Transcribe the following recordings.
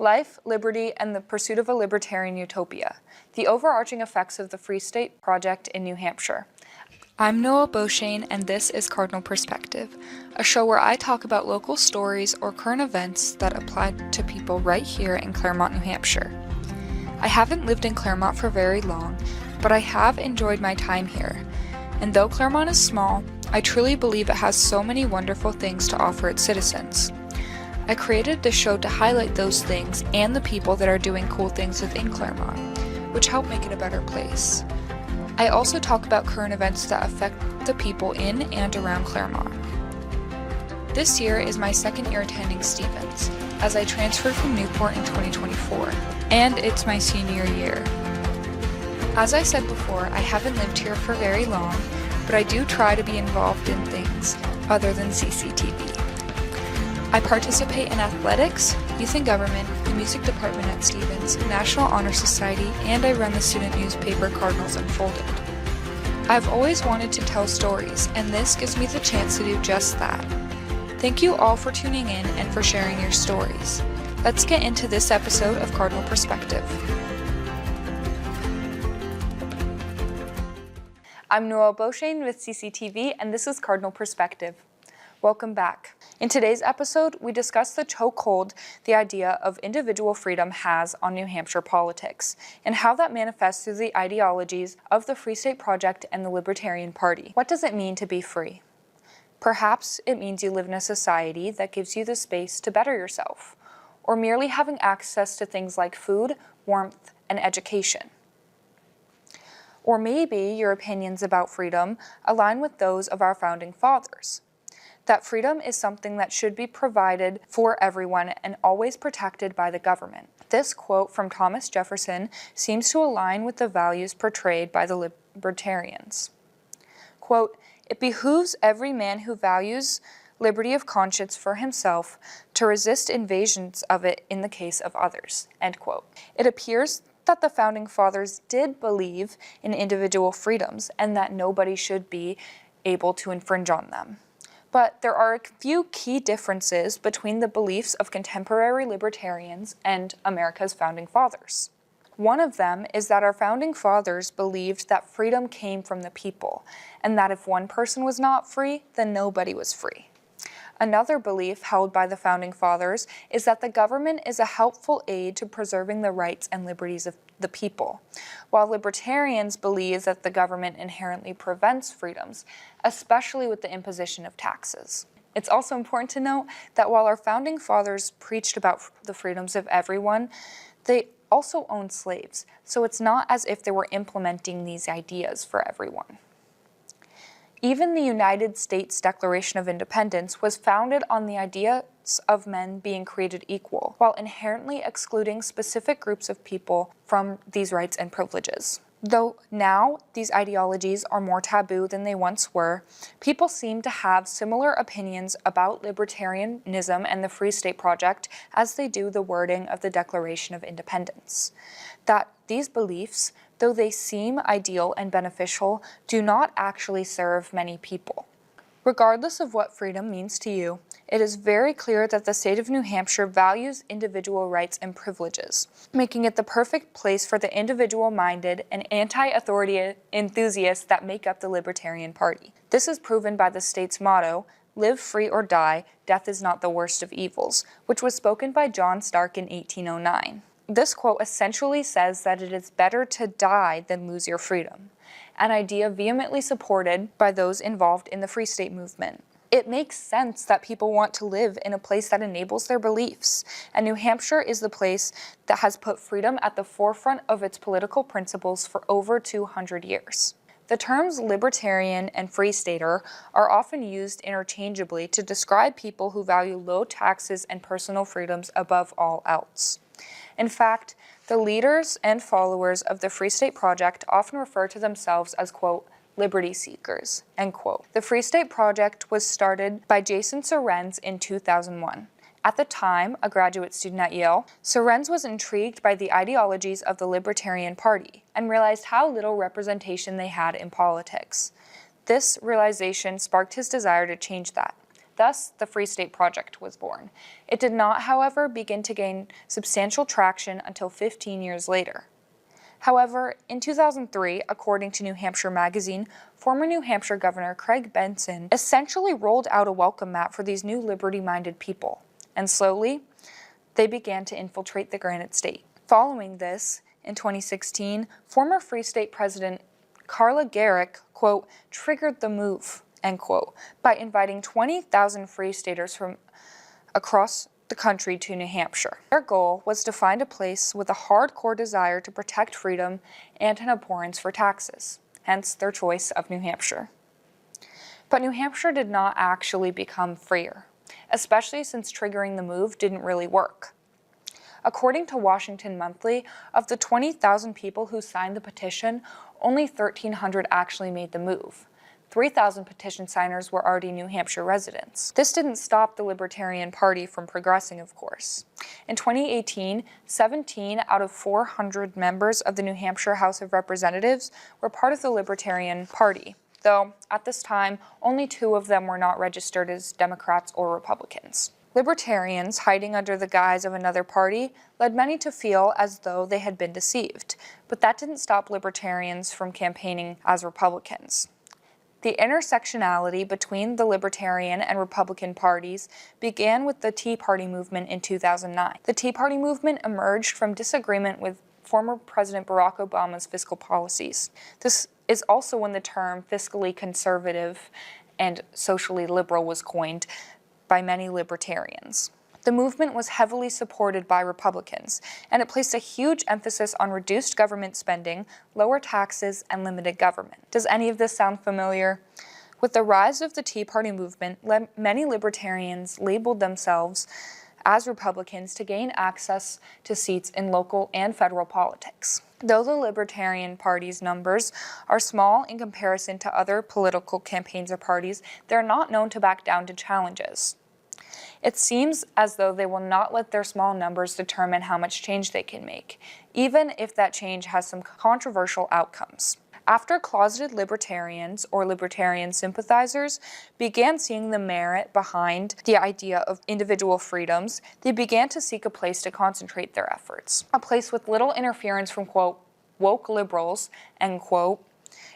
Life, Liberty, and the Pursuit of a Libertarian Utopia, the overarching effects of the Free State Project in New Hampshire. I'm Noel and this is Cardinal Perspective, a show where I talk about local stories or current events that apply to people right here in Claremont, New Hampshire. I haven't lived in Claremont for very long, but I have enjoyed my time here. And though Claremont is small, I truly believe it has so many wonderful things to offer its citizens. I created this show to highlight those things and the people that are doing cool things within Claremont, which help make it a better place. I also talk about current events that affect the people in and around Claremont. This year is my second year attending Stevens, as I transferred from Newport in 2024, and it's my senior year. As I said before, I haven't lived here for very long, but I do try to be involved in things other than CCTV. I participate in athletics, youth and government, the music department at Stevens, National Honor Society, and I run the student newspaper Cardinals Unfolded. I've always wanted to tell stories, and this gives me the chance to do just that. Thank you all for tuning in and for sharing your stories. Let's get into this episode of Cardinal Perspective. I'm Noel with CCTV, and this is Cardinal Perspective. Welcome back. In today's episode, we discuss the chokehold the idea of individual freedom has on New Hampshire politics, and how that manifests through the ideologies of the Free State Project and the Libertarian Party. What does it mean to be free? Perhaps it means you live in a society that gives you the space to better yourself, or merely having access to things like food, warmth, and education. Or maybe your opinions about freedom align with those of our founding fathers. That freedom is something that should be provided for everyone and always protected by the government. This quote from Thomas Jefferson seems to align with the values portrayed by the libertarians. Quote, "It behooves every man who values liberty of conscience for himself to resist invasions of it in the case of others." End quote. It appears that the founding fathers did believe in individual freedoms and that nobody should be able to infringe on them. But there are a few key differences between the beliefs of contemporary libertarians and America's founding fathers. One of them is that our founding fathers believed that freedom came from the people, and that if one person was not free, then nobody was free. Another belief held by the founding fathers is that the government is a helpful aid to preserving the rights and liberties of the people, while libertarians believe that the government inherently prevents freedoms, especially with the imposition of taxes. It's also important to note that while our founding fathers preached about the freedoms of everyone, they also owned slaves, so it's not as if they were implementing these ideas for everyone. Even the United States Declaration of Independence was founded on the ideas of men being created equal, while inherently excluding specific groups of people from these rights and privileges. Though now these ideologies are more taboo than they once were, people seem to have similar opinions about libertarianism and the Free State Project as they do the wording of the Declaration of Independence. That these beliefs, though they seem ideal and beneficial, do not actually serve many people. Regardless of what freedom means to you, it is very clear that the state of New Hampshire values individual rights and privileges, making it the perfect place for the individual-minded and anti-authority enthusiasts that make up the Libertarian Party. This is proven by the state's motto, "Live free or die, death is not the worst of evils," which was spoken by John Stark in 1809. This quote essentially says that it is better to die than lose your freedom, an idea vehemently supported by those involved in the Free State movement. It makes sense that people want to live in a place that enables their beliefs, and New Hampshire is the place that has put freedom at the forefront of its political principles for over 200 years. The terms libertarian and free stater are often used interchangeably to describe people who value low taxes and personal freedoms above all else. In fact, the leaders and followers of the Free State Project often refer to themselves as, quote, liberty seekers, end quote. The Free State Project was started by Jason Sorenz in 2001. At the time, a graduate student at Yale, Sorenz was intrigued by the ideologies of the Libertarian Party and realized how little representation they had in politics. This realization sparked his desire to change that. Thus, the Free State Project was born. It did not, however, begin to gain substantial traction until 15 years later. However, in 2003, according to New Hampshire Magazine, former New Hampshire Governor Craig Benson essentially rolled out a welcome mat for these new liberty-minded people, and slowly, they began to infiltrate the Granite State. Following this, in 2016, former Free State President Carla Gericke, quote, triggered the move, end quote, by inviting 20,000 Free Staters from across the country to New Hampshire. Their goal was to find a place with a hardcore desire to protect freedom and an abhorrence for taxes, hence their choice of New Hampshire. But New Hampshire did not actually become freer, especially since triggering the move didn't really work. According to Washington Monthly, of the 20,000 people who signed the petition, only 1,300 actually made the move. 3,000 petition signers were already New Hampshire residents. This didn't stop the Libertarian Party from progressing, of course. In 2018, 17 out of 400 members of the New Hampshire House of Representatives were part of the Libertarian Party, though at this time, only 2 of them were not registered as Democrats or Republicans. Libertarians, hiding under the guise of another party, led many to feel as though they had been deceived, but that didn't stop libertarians from campaigning as Republicans. The intersectionality between the Libertarian and Republican parties began with the Tea Party movement in 2009. The Tea Party movement emerged from disagreement with former President Barack Obama's fiscal policies. This is also when the term fiscally conservative and socially liberal was coined by many libertarians. The movement was heavily supported by Republicans, and it placed a huge emphasis on reduced government spending, lower taxes, and limited government. Does any of this sound familiar? With the rise of the Tea Party movement, many libertarians labeled themselves as Republicans to gain access to seats in local and federal politics. Though the Libertarian Party's numbers are small in comparison to other political campaigns or parties, they're not known to back down to challenges. It seems as though they will not let their small numbers determine how much change they can make, even if that change has some controversial outcomes. After closeted libertarians or libertarian sympathizers began seeing the merit behind the idea of individual freedoms, they began to seek a place to concentrate their efforts. A place with little interference from, quote, woke liberals, end quote,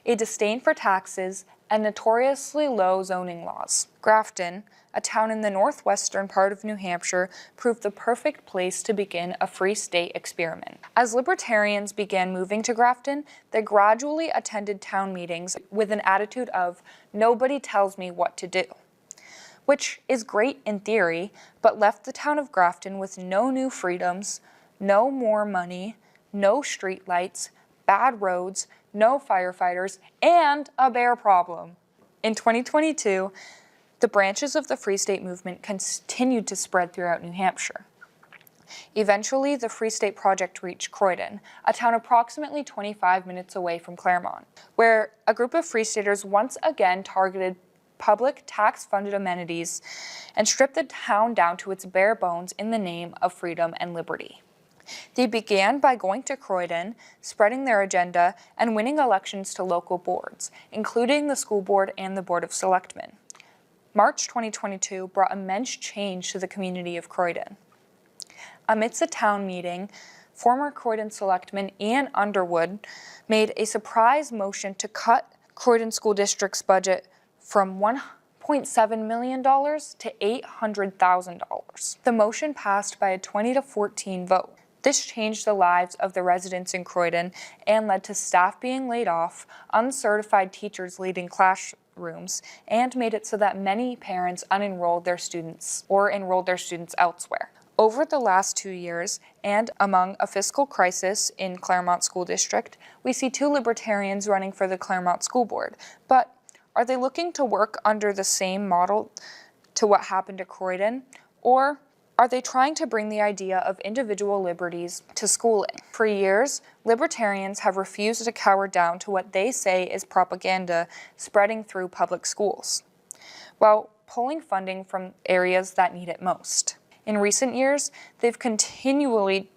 a disdain for taxes, and notoriously low zoning laws. Grafton, a town in the northwestern part of New Hampshire, proved the perfect place to begin a free state experiment. As libertarians began moving to Grafton, they gradually attended town meetings with an attitude of, nobody tells me what to do, which is great in theory, but left the town of Grafton with no new freedoms, no more money, no streetlights, bad roads, no firefighters, and a bear problem. In 2022, the branches of the Free State movement continued to spread throughout New Hampshire. Eventually, the Free State Project reached Croydon, a town approximately 25 minutes away from Claremont, where a group of Free Staters once again targeted public tax-funded amenities and stripped the town down to its bare bones in the name of freedom and liberty. They began by going to Croydon, spreading their agenda, and winning elections to local boards, including the school board and the Board of Selectmen. March 2022 brought immense change to the community of Croydon. Amidst a town meeting, former Croydon Selectman Ian Underwood made a surprise motion to cut Croydon School District's budget from $1.7 million to $800,000. The motion passed by a 20-14 vote. This changed the lives of the residents in Croydon and led to staff being laid off, uncertified teachers leading classrooms, and made it so that many parents unenrolled their students or enrolled their students elsewhere. Over the last 2 years, and among a fiscal crisis in Claremont School District, we see 2 libertarians running for the Claremont School Board. But are they looking to work under the same model to what happened to Croydon, or are they trying to bring the idea of individual liberties to schooling? For years, libertarians have refused to cower down to what they say is propaganda spreading through public schools, while pulling funding from areas that need it most. In recent years, they've continually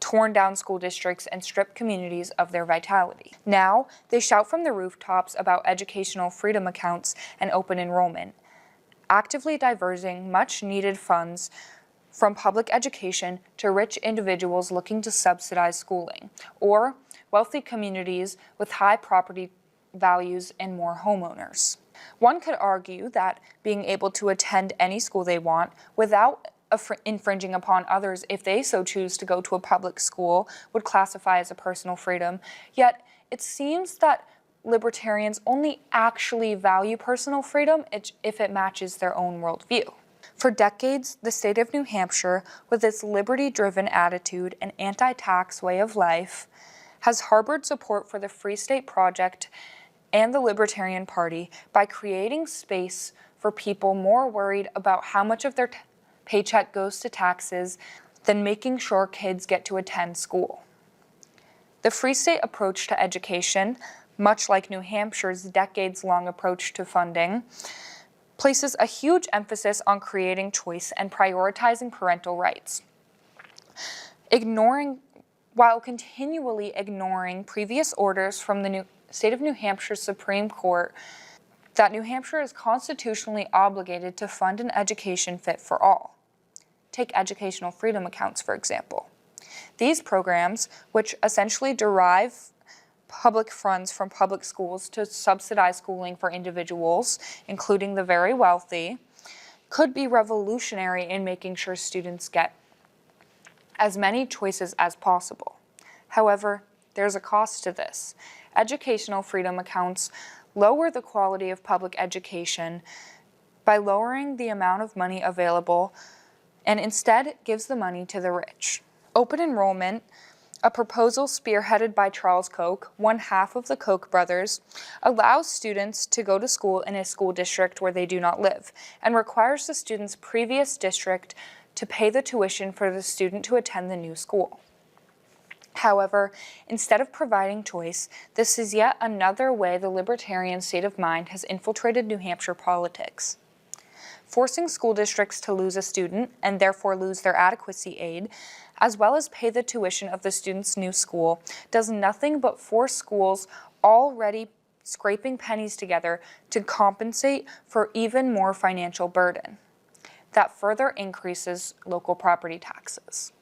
torn down school districts and stripped communities of their vitality. Now, they shout from the rooftops about educational freedom accounts and open enrollment, actively diverting much-needed funds from public education to rich individuals looking to subsidize schooling, or wealthy communities with high property values and more homeowners. One could argue that being able to attend any school they want without infringing upon others if they so choose to go to a public school would classify as a personal freedom, yet it seems that libertarians only actually value personal freedom if it matches their own worldview. For decades, the state of New Hampshire, with its liberty-driven attitude and anti-tax way of life, has harbored support for the Free State Project and the Libertarian Party by creating space for people more worried about how much of their paycheck goes to taxes than making sure kids get to attend school. The Free State approach to education, much like New Hampshire's decades-long approach to funding, places a huge emphasis on creating choice and prioritizing parental rights, while continually ignoring previous orders from the state of New Hampshire Supreme Court that New Hampshire is constitutionally obligated to fund an education fit for all. Take educational freedom accounts, for example. These programs, which essentially derive public funds from public schools to subsidize schooling for individuals, including the very wealthy, could be revolutionary in making sure students get as many choices as possible. However, there's a cost to this. Educational freedom accounts lower the quality of public education by lowering the amount of money available and instead gives the money to the rich. Open enrollment, a proposal spearheaded by Charles Koch, one half of the Koch brothers, allows students to go to school in a school district where they do not live and requires the student's previous district to pay the tuition for the student to attend the new school. However, instead of providing choice, this is yet another way the libertarian state of mind has infiltrated New Hampshire politics. Forcing school districts to lose a student and therefore lose their adequacy aid, as well as pay the tuition of the student's new school, does nothing but force schools already scraping pennies together to compensate for even more financial burden. That further increases local property taxes.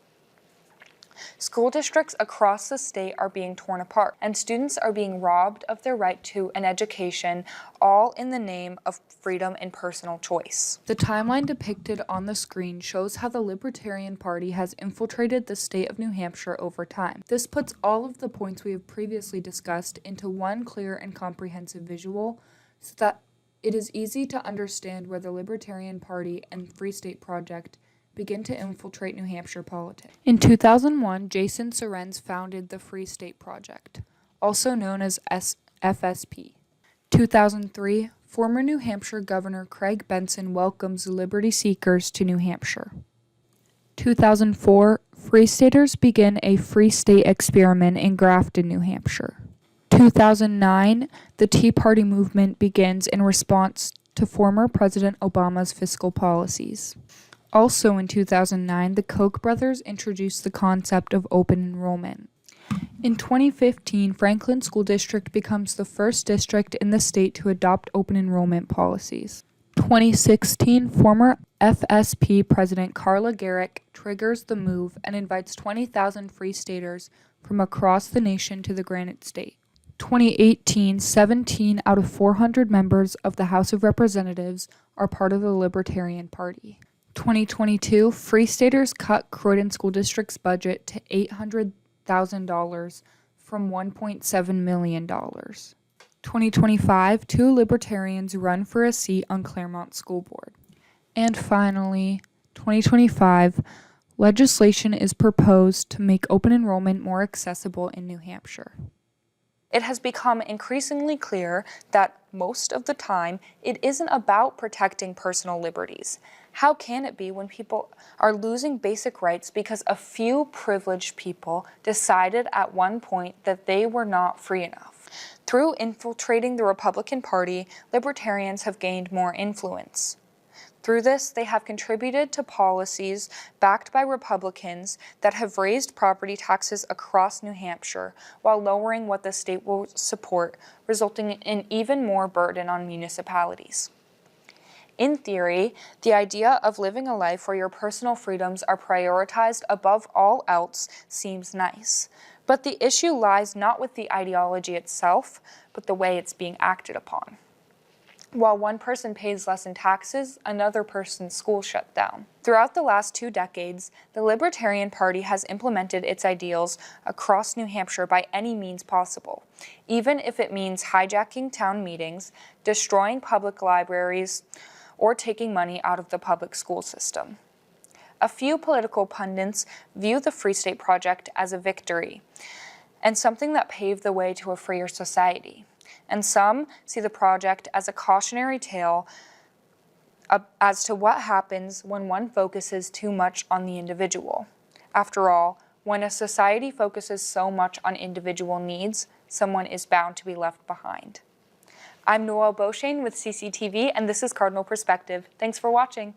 School districts across the state are being torn apart, and students are being robbed of their right to an education, all in the name of freedom and personal choice. The timeline depicted on the screen shows how the Libertarian Party has infiltrated the state of New Hampshire over time. This puts all of the points we have previously discussed into one clear and comprehensive visual so that it is easy to understand where the Libertarian Party and Free State Project begin to infiltrate New Hampshire politics. In 2001, Jason Sorenz founded the Free State Project, also known as FSP. 2003, former New Hampshire Governor Craig Benson welcomes Liberty Seekers to New Hampshire. 2004, Free Staters begin a Free State experiment in Grafton, New Hampshire. 2009, the Tea Party movement begins in response to former President Obama's fiscal policies. Also in 2009, the Koch brothers introduced the concept of open enrollment. In 2015, Franklin School District becomes the first district in the state to adopt open enrollment policies. 2016, former FSP President Carla Gericke triggers the move and invites 20,000 Free Staters from across the nation to the Granite State. 2018, 17 out of 400 members of the House of Representatives are part of the Libertarian Party. 2022, Free Staters cut Croydon School District's budget to $800,000 from $1.7 million. 2025, 2 Libertarians run for a seat on Claremont School Board. And finally, 2025, legislation is proposed to make open enrollment more accessible in New Hampshire. It has become increasingly clear that most of the time, it isn't about protecting personal liberties. How can it be when people are losing basic rights because a few privileged people decided at one point that they were not free enough? Through infiltrating the Republican Party, libertarians have gained more influence. Through this, they have contributed to policies backed by Republicans that have raised property taxes across New Hampshire while lowering what the state will support, resulting in even more burden on municipalities. In theory, the idea of living a life where your personal freedoms are prioritized above all else seems nice. But the issue lies not with the ideology itself, but the way it's being acted upon. While one person pays less in taxes, another person's school shut down. Throughout the last 2 decades, the Libertarian Party has implemented its ideals across New Hampshire by any means possible, even if it means hijacking town meetings, destroying public libraries, or taking money out of the public school system. A few political pundits view the Free State Project as a victory and something that paved the way to a freer society. And some see the project as a cautionary tale as to what happens when one focuses too much on the individual. After all, when a society focuses so much on individual needs, someone is bound to be left behind. I'm Noel with CCTV, and this is Cardinal Perspective. Thanks for watching.